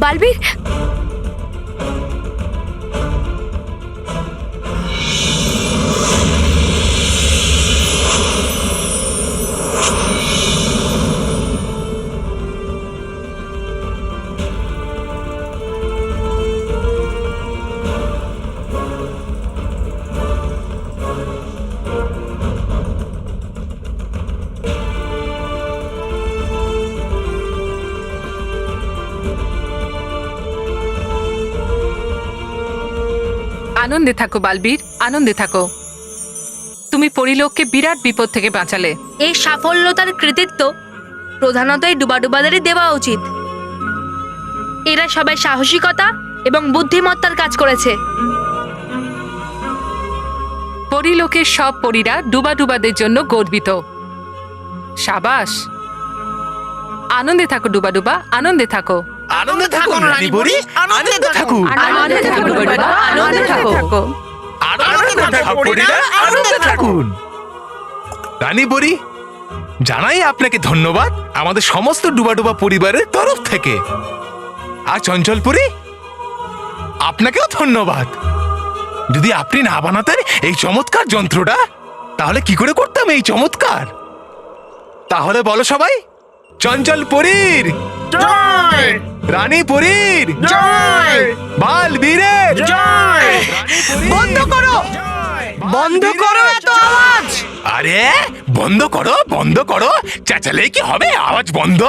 বালবীর, আনন্দে থাকো বালবীর, আনন্দে থাকো। তুমি পরিলোককে বিরাট বিপদ থেকে বাঁচালে। এই সাফল্যতার কৃতিত্ব প্রধানত এই ডুবাডুবাদেরই দেওয়া উচিত। এরা সবাই সাহসিকতা এবং বুদ্ধিমত্তার কাজ করেছে। পরিলোকের সব পরীরা ডুবাডুবাদের জন্য গর্বিত। সাবাস, আনন্দে থাকো ডুবাডুবা, আনন্দে থাকো। আনন্দে থাকুন রানী পরি, আনন্দে থাকুন। আনন্দে থাকো ডুবাডুবা, আনন্দে থাকো। আনন্দে থাকুন পরীরা, আনন্দে থাকুন। রানী পরি, জানাই আপনাকে ধন্যবাদ আমাদের সমস্ত ডুবাডুবা পরিবারের তরফ থেকে। আর চঞ্চল পরি, আপনাকেও ধন্যবাদ। যদি আপনি না বানাতেন এই চমৎকার যন্ত্রটা, তাহলে কি করে করতাম এই চমৎকার? তাহলে বলো সবাই, চঞ্চল পরীর জয়, রানী পরীর জয়, বালবীরের জয়। বন্ধ করো, বন্ধ করো এত আওয়াজ। আরে বন্ধ করো, বন্ধ করো, চেঁচালে কি হবে? আওয়াজ বন্ধ।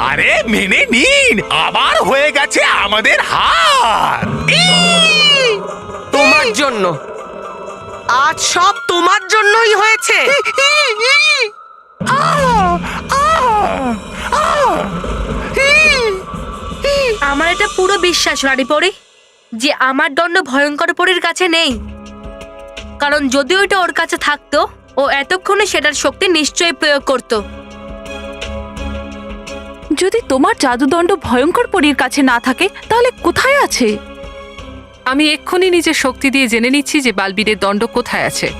আরে মেনে নিন, আবার হয়ে গেছে আমাদের হার। তোমার জন্য, আজ সব তোমার জন্যই হয়েছে। আমার এটা পুরো বিশ্বাস রানী পরি যে আমার দণ্ড ভয়ঙ্কর পরীর কাছে নেই, কারণ যদি ওইটা ওর কাছে থাকতো ও এতক্ষণে সেটার শক্তি নিশ্চয়ই প্রয়োগ করত। যদি তোমার জাদুদণ্ড ভয়ঙ্কর পরীর কাছে না থাকে তাহলে কোথায় আছে? আমি এক্ষুনি নিজের শক্তি দিয়ে জেনে নিচ্ছি যে বালবীরের দণ্ড কোথায় আছে।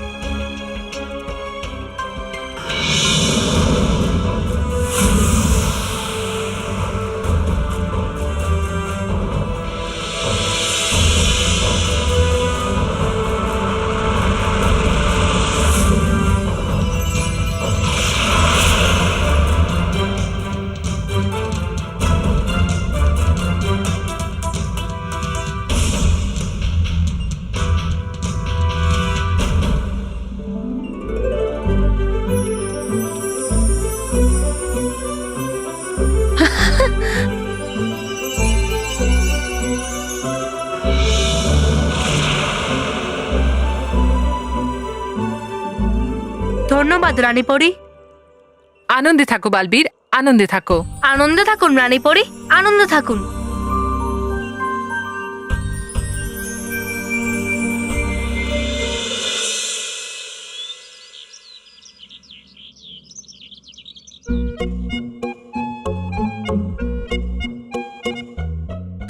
ধন্যবাদ রানী পরি। আনন্দে থাকো বালবীর, আনন্দে থাকো। আনন্দে থাকুন রানী পরি, আনন্দে থাকুন।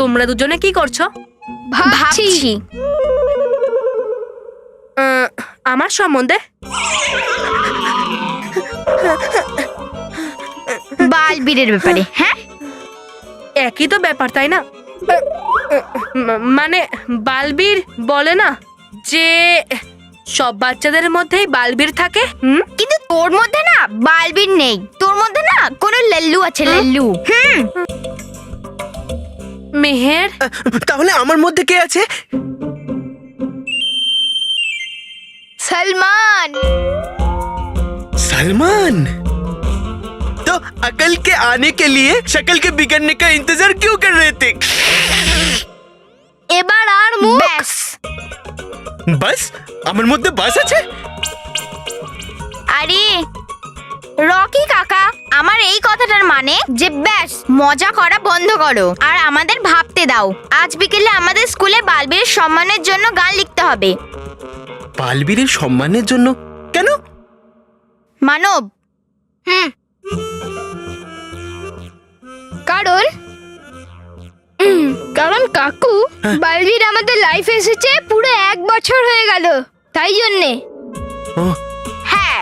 তোমরা দুজনে কি করছো? ভাবছি আমার সম্বন্ধে? বালবীরের ব্যাপারে। হ্যাঁ, একই তো ব্যাপার, তাই না? মানে বালবীর বলে না যে সব বাচ্চাদের মধ্যেই বালবীর থাকে। কিন্তু তোর মধ্যে না বালবীর নেই, তোর মধ্যে না কোনো লল্লু আছে, লল্লু। মেহের, তাহলে আমার মধ্যে কে আছে? सलमान। सलमान तो अकल के आने के लिए शक्ल के बिगड़ने का इंतजार क्यों कर रहे थे? এবার আর মুখ ব্যাস। बस আমার মধ্যে বাস আছে। আরে রকি কাকা, আমার এই কথাটার মানে যে ব্যাস মজা করা বন্ধ করো আর আমাদের ভাবতে দাও। আজ বিকেলে আমাদের স্কুলে বালবীরের সম্মানের জন্য গান লিখতে হবে। বালবীরের সম্মানের জন্য কেন? মানব, কারণ কাকু, বালবীর আমাদের লাইফে এসেছে পুরো 1 বছর হয়ে গেল, তাই জন্যে। হ্যাঁ,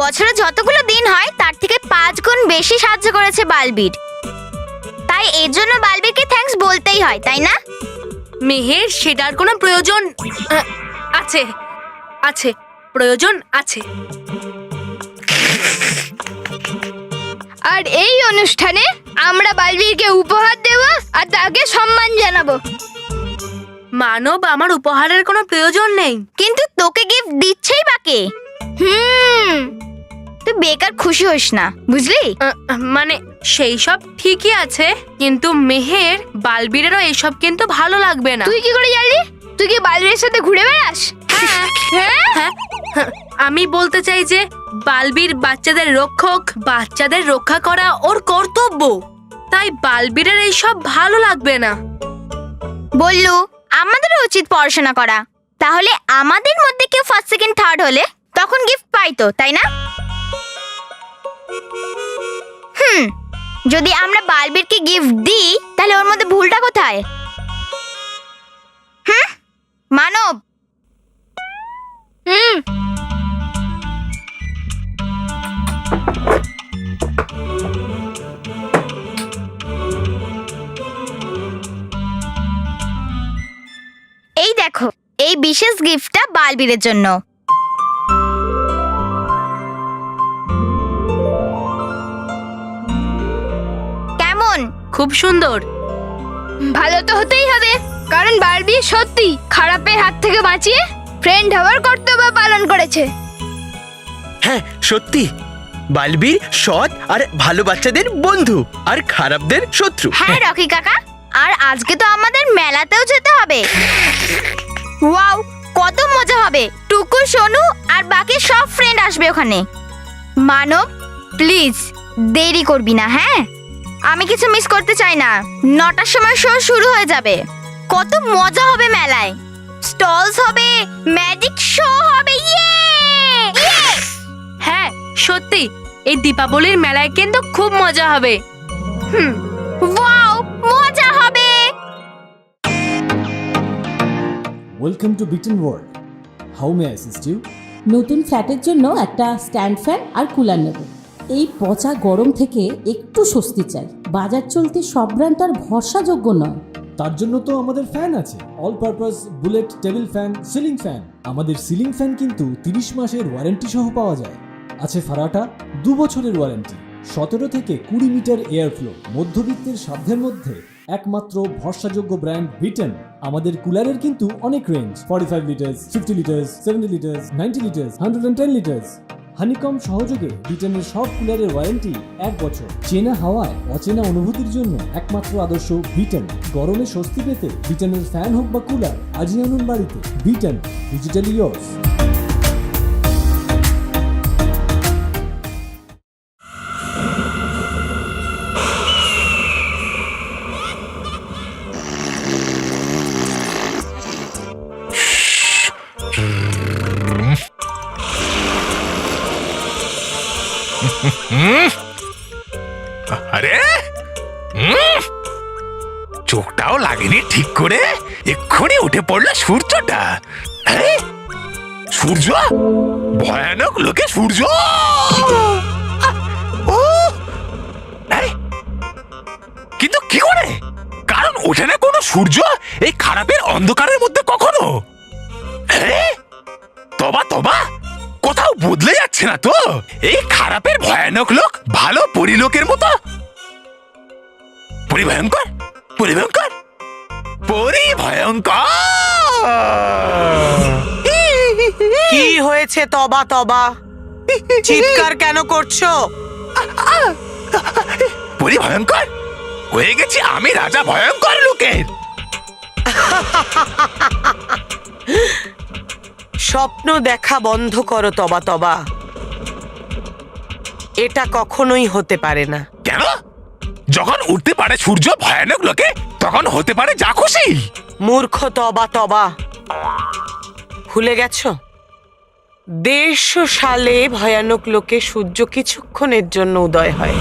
বছরে যতগুলো দিন হয় তার থেকে 5 গুণ বেশি সাহায্য করেছে বালবীর। তাই তাই এর জন্য বালবীরকে থ্যাঙ্কস বলতেই হয়, তাই না? মেহের সেটার কোনো প্রয়োজন আছে আছে প্রয়োজন আছে। আর এই অনুষ্ঠানে আমরা বালবীরকে উপহার দেব আর তাকে সম্মান জানাবো। মানব, আমার উপহারের কোনো প্রয়োজন নেই। কিন্তু তোকে গিফট দিচ্ছেই বাকে। তুই বেকার খুশি হোস না, বুঝলি? মানে সেই সব ঠিকই আছে, কিন্তু মেহের বালবীরেরও এইসব কিন্তু ভালো লাগবে না। তুই কি করে জানলি? তুই কি বালবীরের সাথে ঘুরে বেড়াস? হ্যাঁ, আমি বলতে চাই যে বালবীর বাচ্চাদের রক্ষক, বাচ্চাদের রক্ষা করা ওর কর্তব্য, তাই বালবীরের এইসব ভালো লাগবে না। বললু, আমাদেরও উচিত পড়াশোনা করা। তাহলে আমাদের মধ্যে কেউ ফার্স্ট সেকেন্ড থার্ড হলে তখন গিফট পাইতো, তাই না? যদি আমরা বালবীরকে গিফট দিই তাহলে ওর মধ্যে ভুলটা কোথায়? মানব। এই দেখো, এই বিশেষ গিফটটা বালবীরের জন্য। কেমন? খুব সুন্দর। ভালো তো হতেই হবে, কারণ বালবি সত্যি খারাপের হাত থেকে বাঁচিয়ে ফ্রেন্ড হওয়ার কর্তব্য পালন করেছে। হ্যাঁ সত্যি, বালবীর সৎ আর ভালো বাচ্চাদের বন্ধু আর খারাপদের শত্রু। হ্যাঁ রকি কাকা, আর আজকে তো আমাদের মেলাতেও যেতে হবে। ওয়াও, কত মজা হবে! টুকু, সোনু আর বাকি সব ফ্রেন্ড আসবে ওখানে। মানব, প্লিজ দেরি করবি না, হ্যাঁ? আমি কিছু মিস করতে চাই না। 9টার সময় শো শুরু হয়ে যাবে। কত মজা হবে মেলায়। স্টলস হবে, ম্যাজিক শো হবে। হ্যাঁ সত্যি, এই দীপাবলির মেলায় কিন্তু খুব মজা হবে। ওয়াও, মজা হবে। ওয়েলকাম টু বিটেন world. How may I assist you? নতুন ফ্ল্যাটের জন্য একটা স্ট্যান্ড ফ্যান আর কুলার নেব। এই পচা গরম থেকে একটু স্বস্তি চাই। বাজার চলতে সব ব্র্যান্ড তো আর ভরসাযোগ্য নয়। তার জন্য তো আমাদের ফ্যান আছে, all purpose bullet table fan, ceiling fan. আমাদের সিলিং ফ্যান কিন্তু 30 মাসের ওয়ারেন্টি সহ পাওয়া যায়। আছে ফারাটা 2 বছরের ওয়ারেন্টি, 17 থেকে 20 মিটার এয়ার ফ্লো, মধ্যবিত্তের সাধ্যের মধ্যে একমাত্র ভরসাযোগ্য ব্র্যান্ড বিটেন। আমাদের কুলারের কিন্তু অনেক range, 45 litres, 50 litres, 70 litres, 90 litres, 110 litres. Honeycomb সহযোগে বিটেনের সব কুলারের ওয়ারেন্টি 1 বছর। চেনা হাওয়ায় অচেনা অনুভূতির জন্য একমাত্র আদর্শ বিটেন। গরমে স্বস্তি পেতে বিটেনের ফ্যান হোক বা কুলার আজই আনুন বাড়িতে। Beaten, digitally years. আরে চোখটাও লাগেনি ঠিক করে, এক্ষুনি উঠে পড়লো সূর্যটা। আরে সূর্য, ভয়ানক লোকে সূর্য। ও কিন্তু কি করে? কারণ ওঠে না কোনো সূর্য এই খারাপের অন্ধকারের মধ্যে কখনো। তবা তবা, কোথাও বদলে যাচ্ছে না তো এই খারাপের ভয়ানক লোক ভালো পরিলোকের মতো। পরিভয়ঙ্কর, পরিভয়ঙ্কর, পরিভয়ঙ্কর। কি হয়েছে তবা তবা? চিৎকার কেন করছো? পরিভয়ঙ্কর হয়ে গেছি আমি, রাজা ভয়ঙ্কর লোকের। স্বপ্ন দেখা বন্ধ করো তবা তবা। এটা কখনোই হতে পারে না। কেন? যখন উঠতে পারে সূর্য ভয়ানক লোকে, তখন হতে পারে যা খুশি। মূর্খ তবা তবা, ভুলে গেছো 150 সালে ভয়ানক লোকে সূর্য কিছুক্ষণের জন্য উদয় হয়।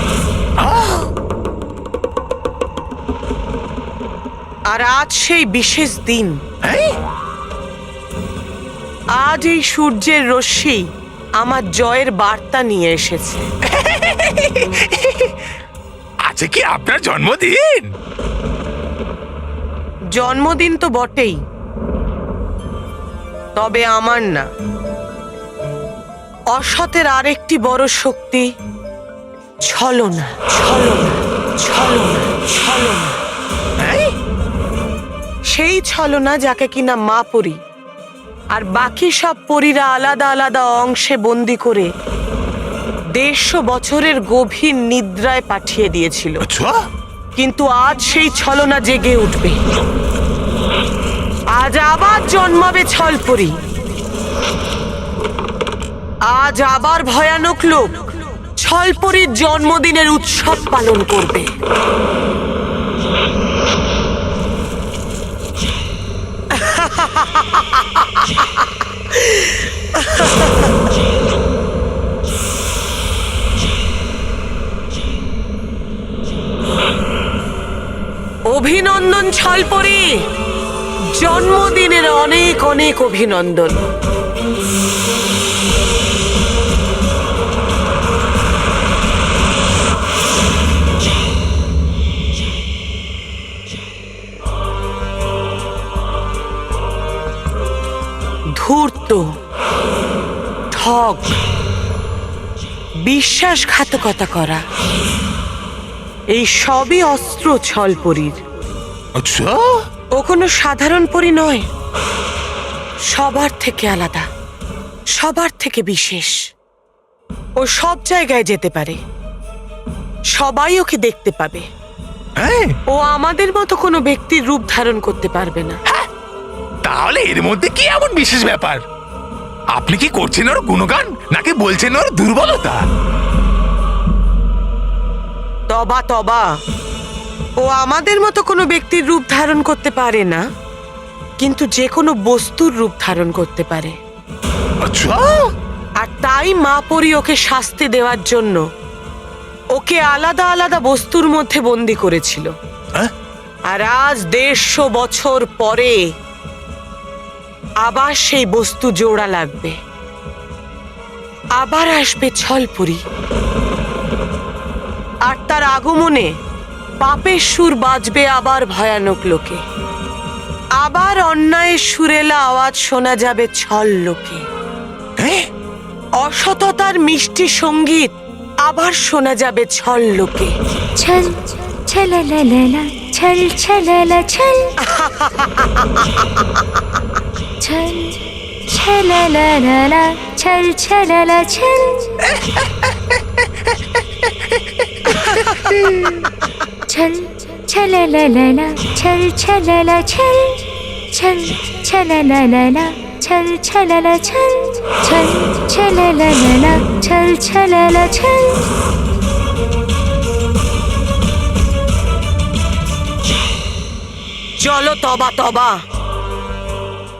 আর আজ সেই বিশেষ দিন। আজ এই সূর্যের রশ্মি আমার জয়ের বার্তা নিয়ে এসেছে। আজ আছে কি আপনার জন্মদিন? জন্মদিন তো বটেই, তবে আমার না, অসতের আরেকটি বড় শক্তি ছলনা, ছলনা, ছলনা, ছলনা। হ্যাঁ? সেই ছলনা যাকে কিনা মা পরি আর বাকি সব পরীরা আলাদা আলাদা অংশে বন্দি করে 150 বছরের গভীর নিদ্রায় পাঠিয়ে দিয়েছিল। আচ্ছা, কিন্তু আজ সেই ছলনা জেগে উঠবে। আজ আবার জন্মাবে ছলপরি। আজ আবার ভয়ানক লোক ছলপরির জন্মদিনের উৎসব পালন করবে। অভিনন্দন ছলপরি, জন্মদিনের অনেক অনেক অভিনন্দন। ধূর্ত, ঠগ, বিশ্বাসঘাতকতা করা, এই সবই অস্ত্র ছলপরির। আচ্ছা, ও কোনো সাধারণ পরী নয়, সবার থেকে আলাদা, সবার থেকে বিশেষ। ও সব জায়গায় যেতে পারে, সবাই ওকে দেখতে পাবে। হ্যাঁ, ও আমাদের মতো কোনো ব্যক্তির রূপ ধারণ করতে পারবে না। তাহলে এর মধ্যে কি এমন বিশেষ ব্যাপার? আপনি কি করছেন ওর গুণগান নাকি বলছেন ওর দুর্বলতা? তবা তবা, ও আমাদের মতো কোনো ব্যক্তির রূপ ধারণ করতে পারে না, কিন্তু যে কোনো বস্তুর রূপ ধারণ করতে পারে। আচ্ছা, আর তাই মা পরি ওকে শাস্তি দেওয়ার জন্য ওকে আলাদা আলাদা বস্তুর মধ্যে বন্দি করেছিল। হ্যাঁ? আর আজ 150 বছর পরে আবার সেই বস্তু জোড়া লাগবে, আবার আসবে ছলপরি। আর তার আগমনে পাপের সুর বাজবে আবার ভয়ানক লোকে, আবার অন্যায়ের সুরেলা আওয়াজ শোনা যাবে ছল লোকে। হ্যাঁ? অসততার মিষ্টি সঙ্গীত আবার শোনা যাবে ছল লোকে। ছল ছলালালা, ছল ছলালা ছল, ছল ছলালালা, ছল ছলালা ছল, ছল ছলালালা, ছল ছলালা ছল, ছল ছলালালা, ছল ছলালা ছল, ছল ছলালালা, ছল ছলালা ছল। চলো তবা তবা,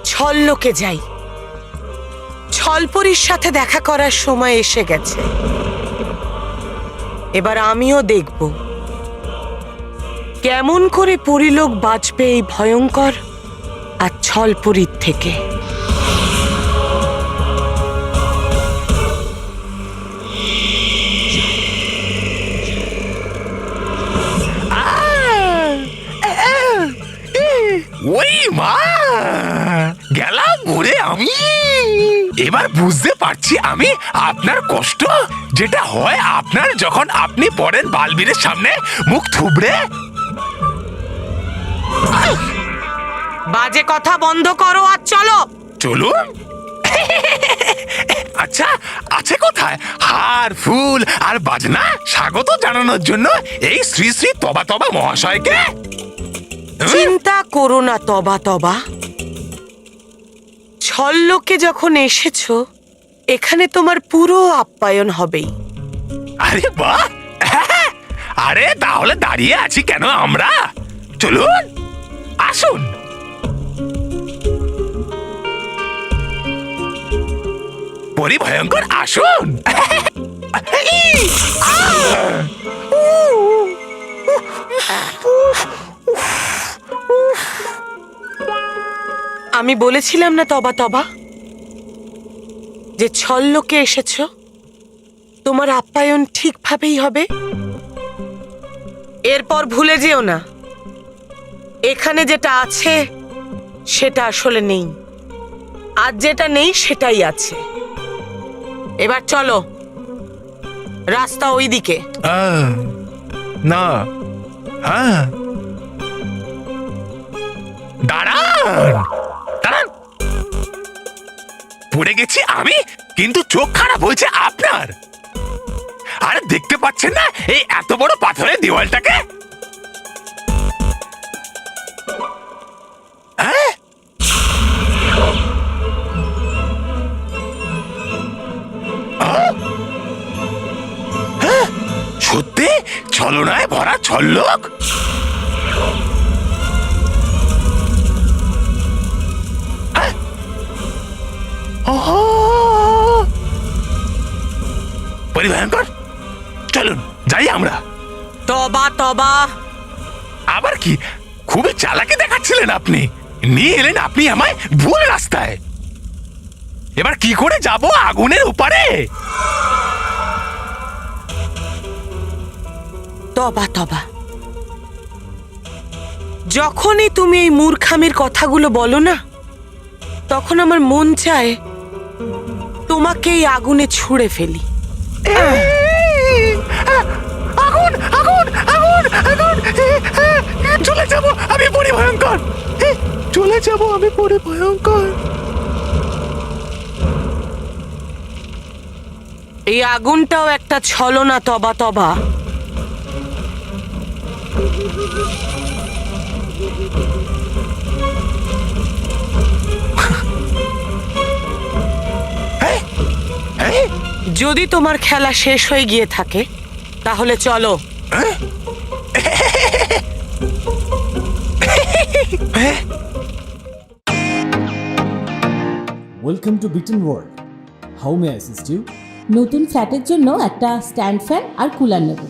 ছল লোকে যাই। ছলপরির সাথে দেখা করার সময় এসে গেছে। এবার আমিও দেখব কেমন করে পরিলোক বাঁচবে এই ভয়ঙ্কর আর ছলপরির থেকে। ওই মা, গেলাম ঘুরে আমি। এবার বুঝতে পারছি আমি আপনার কষ্ট, যেটা হয় আপনার যখন আপনি পড়েন বালবীরের সামনে মুখ থুবড়ে। বাজে কথা বন্ধ করো আর চলো। চলুন। আচ্ছা, আছে কোথায় হার ফুল আর বাজনা স্বাগত জানানোর জন্য এই শ্রী শ্রী তবা তবা মহাশয়কে? চিন্তা করো না তবা তবা, ছললোকে যখন এসেছো এখানে তোমার পুরো আপ্যায়ন হবেই। আরে বাহ! আরে তাহলে দাঁড়িয়ে আছি কেন আমরা? চলুন, আসুন। পরিভয়ঙ্কর আসুন। আমি বলেছিলাম না তবা তবা, যে ছললোকে এসেছো তোমার আপ্যায়ন ঠিকভাবেই হবে। এরপর ভুলে যেও না, এখানে যেটা আছে সেটা আসলে নেই, আর যেটা নেই সেটাই আছে। এবার চলো, রাস্তা ওইদিকে। না, হ্যাঁ, দাঁড়ান দাঁড়ান, পড়ে গেছি আমি, কিন্তু চোখ খারাপ হয়েছে আপনার। আরে দেখতে পাচ্ছেন না এই এত বড় পাথরের দেওয়ালটাকে? হ্যাঁ? হ্যাঁ? সত্যি ছলনায় ভরা ছল্লোক। পরিভয়ঙ্কর, চলুন যাই আমরা। তবা তবা। আবার কি খুবই চালাকি দেখাচ্ছিলেন আপনি, নিয়ে এলেন আপনি আমায় ভুল রাস্তায়। এবার কি করে যাব আগুনের উপরে? তবা তবা। যখনই তুমি এই মূর্খামির কথাগুলো বলো না, তখন আমার মন চায় তোমাকে এই আগুনে ছুঁড়ে ফেলি। আগুন আগুন আগুন আগুন, চলে যাব আমি পরিভয়ঙ্কর, চলে যাব আমি পরিভয়ঙ্কর। এই আগুনটাও একটা ছলনা তবা তবা। যদি তোমার খেলা শেষ হয়ে গিয়ে থাকে তাহলে চলো। ওয়েলকাম টু বিটেন world, how may I assist you? নতুন ফ্ল্যাটের জন্য একটা স্ট্যান্ড ফ্যান আর কুলার নেব।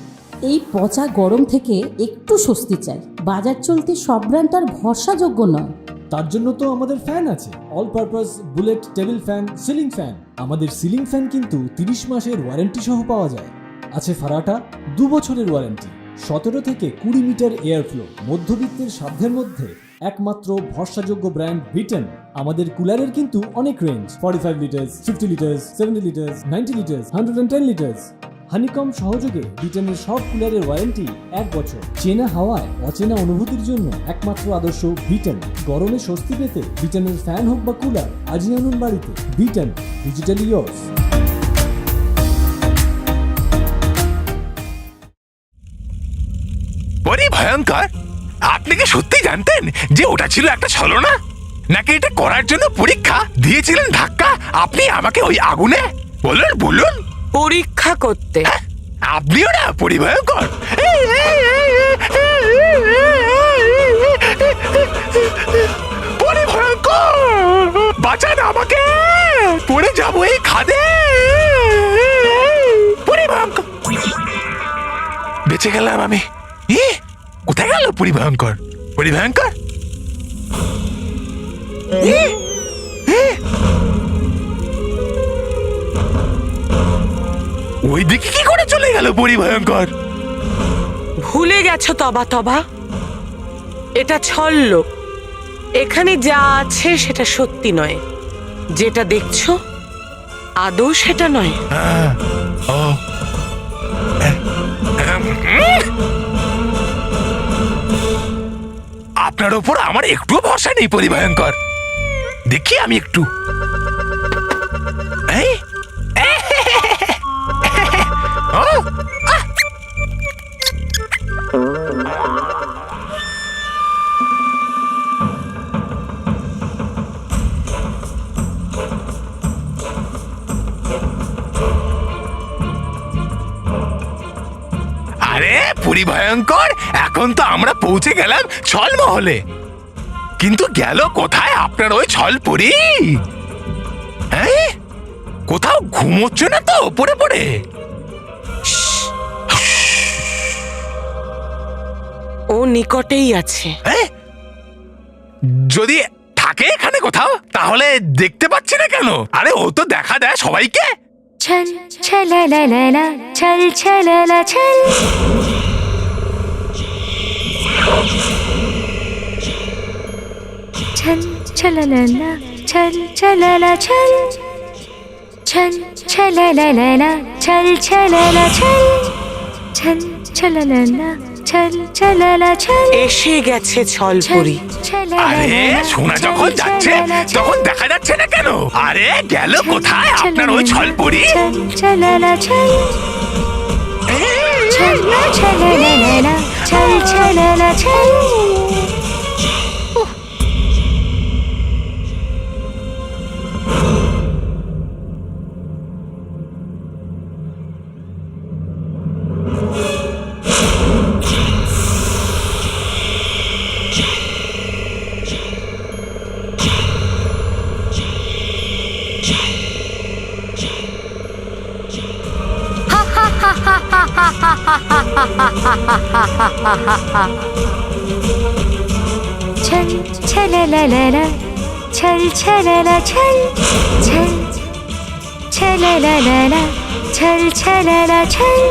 এই পচা গরম থেকে একটু স্বস্তি চাই। বাজার চলতে সব ব্র্যান্ড আর ভরসাযোগ্য নয়। তার জন্য তো আমাদের ফ্যান আছে, all purpose bullet table fan, ceiling fan. আমাদের সিলিং ফ্যান কিন্তু 30 মাসের ওয়ারেন্টি সহ পাওয়া যায়। আছে ফারাটা 2 বছরের ওয়ারেন্টি, 17 থেকে 20 মিটার এয়ার ফ্লো। মধ্যবিত্তের সাধ্যের মধ্যে একমাত্র ভরসাযোগ্য ব্র্যান্ড বিটেন। আমাদের কুলারের কিন্তু অনেক range, 45 litres, 50 litres, 70 litres, 90 litres, 110 litres. Honeycomb সহযোগে বিটেনের সব কুলারের ওয়ারেন্টি 1 বছর। চেনা হাওয়ায় অচেনা অনুভূতির জন্য একমাত্র আদর্শ বিটেন। গরমে স্বস্তি পেতে বিটেনের ফ্যান হোক বা কুলার, আজই আনুন বাড়িতে। Beaten, digitally yours. পরিভয়ঙ্কর, আপনি কি সত্যি জানতেন যে ওটা ছিল একটা ছলনা? নাকি এটা করার জন্য পরীক্ষা দিয়েছিলেন ধাক্কা আপনি আমাকে ওই আগুনে? বলুন বলুন। পরীক্ষা করতে? আপনিও না পরিভয়ঙ্কর। পরিভয়ঙ্কর, বাঁচান আমাকে, পড়ে যাবো এই খাদে। পরিভয়ঙ্কর, বেঁচে গেলাম আমি। কোথায় গেল পরিভয়ঙ্কর? পরিভয়ঙ্কর, ওই দিকে কি করে চলে গেল পরিভয়ঙ্কর? ভুলে গেছো তবা তবা, এটা ছলল। এখানে যা আছে সেটা সত্যি নয়, যেটা দেখছো আদৌ সেটা নয়। আপনার ওপর আমার একটু ভরসা নেই পরিভয়ঙ্কর। দেখি আমি একটু। আরে পরিভয়ঙ্কর, এখন তো আমরা পৌঁছে গেলাম ছলমহলে। কিন্তু গেল কোথায় আপনার ওই ছল পরি? হ্যাঁ, কোথাও ঘুমোচ্ছে না তো পড়ে পড়ে? ও নিকটেই আছে। যদি থাকে এখানে কোথাও, তাহলে দেখতে পাচ্ছি না কেন? আরে ও তো দেখা দেয় সবাইকে। ছল ছলালালা, ছল ছলালা ছল। छल छललला छल छलला छल छल छललला छल छलला छल छल छललला छल छलला छल এসে গেছে ছলপরি। আরে সোনা যখন যাচ্ছে তখন দেখা যাচ্ছে না কেন? আরে গেল কোথায় আপনার ওই ছলপুরি? छलला छल छल छललला छल छलला छल छल छललला छल छलला छल छल छललला छल छलला छल